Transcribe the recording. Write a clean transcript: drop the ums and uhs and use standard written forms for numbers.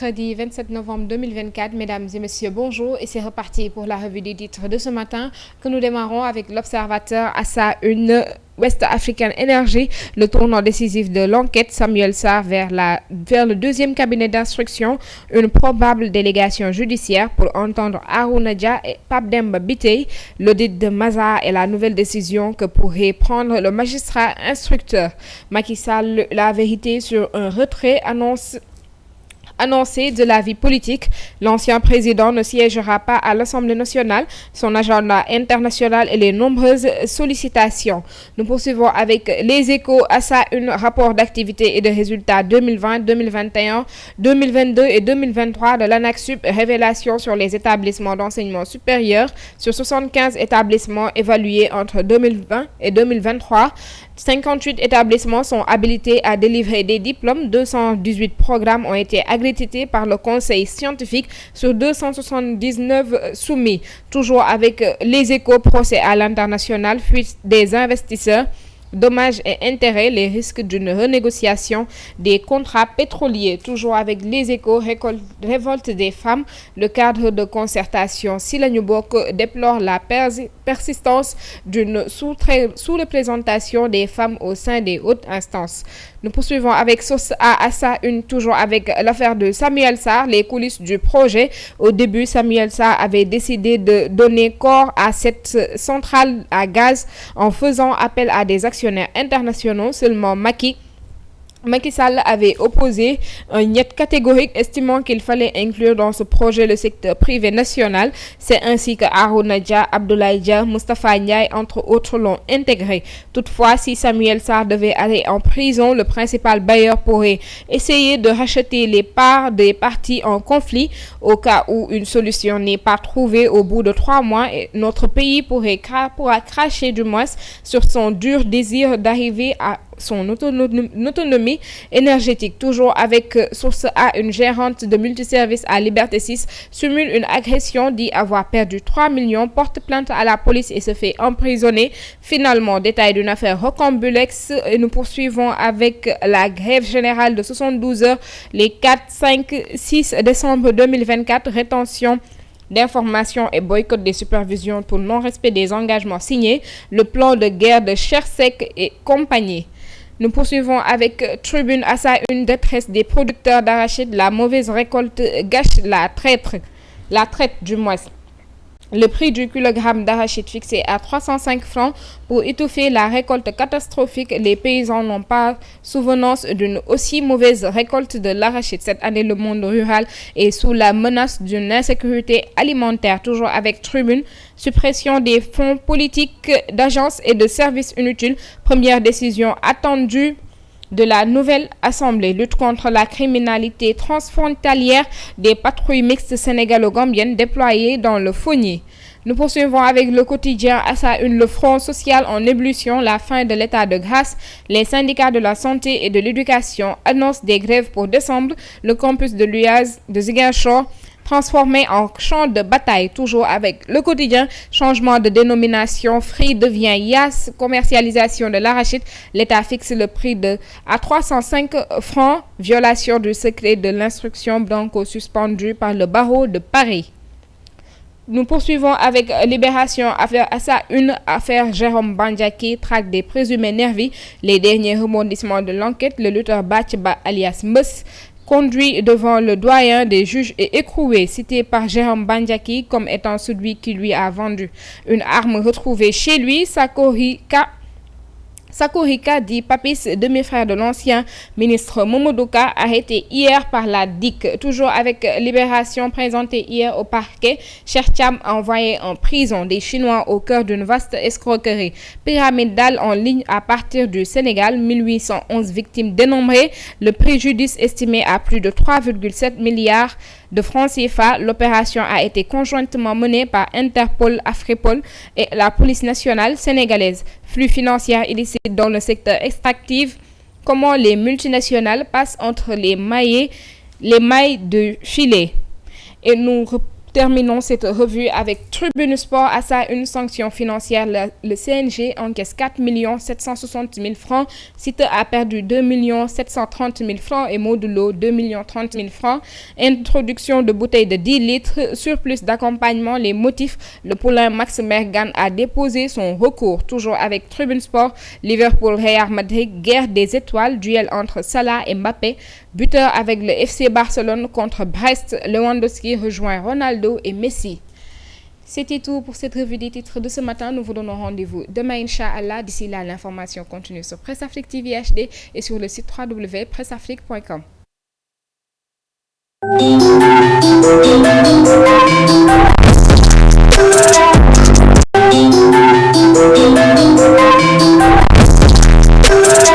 Mercredi 27 novembre 2024, mesdames et messieurs, bonjour et c'est reparti pour la revue des titres de ce matin que nous démarrons avec l'Observateur à sa une. West African Energy, le tournant décisif de l'enquête, Samuel Sarr vers le deuxième cabinet d'instruction, une probable délégation judiciaire pour entendre Harouna Dia et Pape Demba Bitèye, l'audit de Mazars et la nouvelle décision que pourrait prendre le magistrat instructeur. Macky Sall, la vérité sur un retrait annoncé de la vie politique, l'ancien président ne siégera pas à l'Assemblée nationale, son agenda international et les nombreuses sollicitations. Nous poursuivons avec les Échos à sa une, rapport d'activité et de résultats 2020, 2021, 2022 et 2023 de l'ANAQ-Sup, révélation sur les établissements d'enseignement supérieur sur 75 établissements évalués entre 2020 et 2023. 58 établissements sont habilités à délivrer des diplômes, 218 programmes ont été accrédités par le conseil scientifique sur 279 soumis. Toujours avec les Échos, procès à l'international, fuite des investisseurs, dommages et intérêts, les risques d'une renégociation des contrats pétroliers. Toujours avec les Échos, révolte des femmes, le cadre de concertation Sylla Bokk déplore la persistance d'une sous-représentation des femmes au sein des hautes instances. Nous poursuivons avec Source A à sa une, toujours avec l'affaire de Samuel Sarr, les coulisses du projet. Au début, Samuel Sarr avait décidé de donner corps à cette centrale à gaz en faisant appel à des actionnaires internationaux. Seulement Macky Sall avait opposé un niet catégorique, estimant qu'il fallait inclure dans ce projet le secteur privé national. C'est ainsi que Harouna Dia, Abdoulaye Dia, Moustapha Ndiaye, entre autres, l'ont intégré. Toutefois, si Samuel Sarr devait aller en prison, le principal bailleur pourrait essayer de racheter les parts des parties en conflit. Au cas où une solution n'est pas trouvée au bout de 3 mois, notre pays pourra cracher du moins sur son dur désir d'arriver à son autonomie énergétique. Toujours avec Source A, une gérante de multiservices à Liberté 6 simule une agression, dit avoir perdu 3 millions, porte plainte à la police et se fait emprisonner. Finalement, détail d'une affaire rocambolesque. Et nous poursuivons avec la grève générale de 72 heures les 4, 5, 6 décembre 2024, rétention d'informations et boycott des supervisions pour non-respect des engagements signés, le plan de guerre de Chersek et compagnie. Nous poursuivons avec Tribune à sa une, détresse des producteurs d'arachides, la mauvaise récolte gâche la traite du mois. Le prix du kilogramme d'arachide fixé à 305 francs pour étouffer la récolte catastrophique. Les paysans n'ont pas souvenance d'une aussi mauvaise récolte de l'arachide. Cette année, le monde rural est sous la menace d'une insécurité alimentaire. Toujours avec Tribune, suppression des fonds politiques, d'agences et de services inutiles. Première décision attendue de la nouvelle Assemblée. Lutte contre la criminalité transfrontalière, des patrouilles mixtes sénégalo-gambiennes déployées dans le Fogny. Nous poursuivons avec le quotidien à sa une, le front social en ébullition, la fin de l'état de grâce. Les syndicats de la santé et de l'éducation annoncent des grèves pour décembre. Le campus de l'UAS de Ziguinchor transformé en champ de bataille. Toujours avec le quotidien, changement de dénomination, Free devient Yas, commercialisation de l'arachide, l'État fixe le prix à 305 francs, violation du secret de l'instruction, Blanco suspendu par le barreau de Paris. Nous poursuivons avec Libération à sa une, affaire Jérôme Bandiaky, traque des présumés nervis, les derniers rebondissements de l'enquête, le lutteur Bathba alias Mbeuss conduit devant le doyen des juges et écroué, cité par Jérôme Bandiaky comme étant celui qui lui a vendu une arme retrouvée chez lui. Sakorika dit Papis, demi-frère de l'ancien ministre Momodouka, arrêté hier par la DIC. Toujours avec Libération, présenté hier au parquet, Chertiam envoyé en prison, des Chinois au cœur d'une vaste escroquerie pyramidale en ligne à partir du Sénégal, 1811 victimes dénombrées, le préjudice estimé à plus de 3,7 milliards de francs CFA. L'opération a été conjointement menée par Interpol, Afripol et la police nationale sénégalaise. flux financiers illicites dans le secteur extractif, comment les multinationales passent entre les mailles de filet. Et nous terminons cette revue avec Tribune Sport. À ça, une sanction financière. Le CNG encaisse 4 760 000 francs. Siteu a perdu 2 730 000 francs et Modulo 2 30 000 francs. Introduction de bouteilles de 10 litres. Surplus d'accompagnement. Les motifs. Le poulain Max Mergan a déposé son recours. Toujours avec Tribune Sport. Liverpool Real Madrid. Guerre des étoiles. Duel entre Salah et Mbappé. Buteur avec le FC Barcelone contre Brest. Lewandowski rejoint Ronaldo et Messi. C'était tout pour cette revue des titres de ce matin. Nous vous donnons rendez-vous demain, Inch'Allah. D'ici là, l'information continue sur Presse Afrique TV HD et sur le site www.presseafrique.com.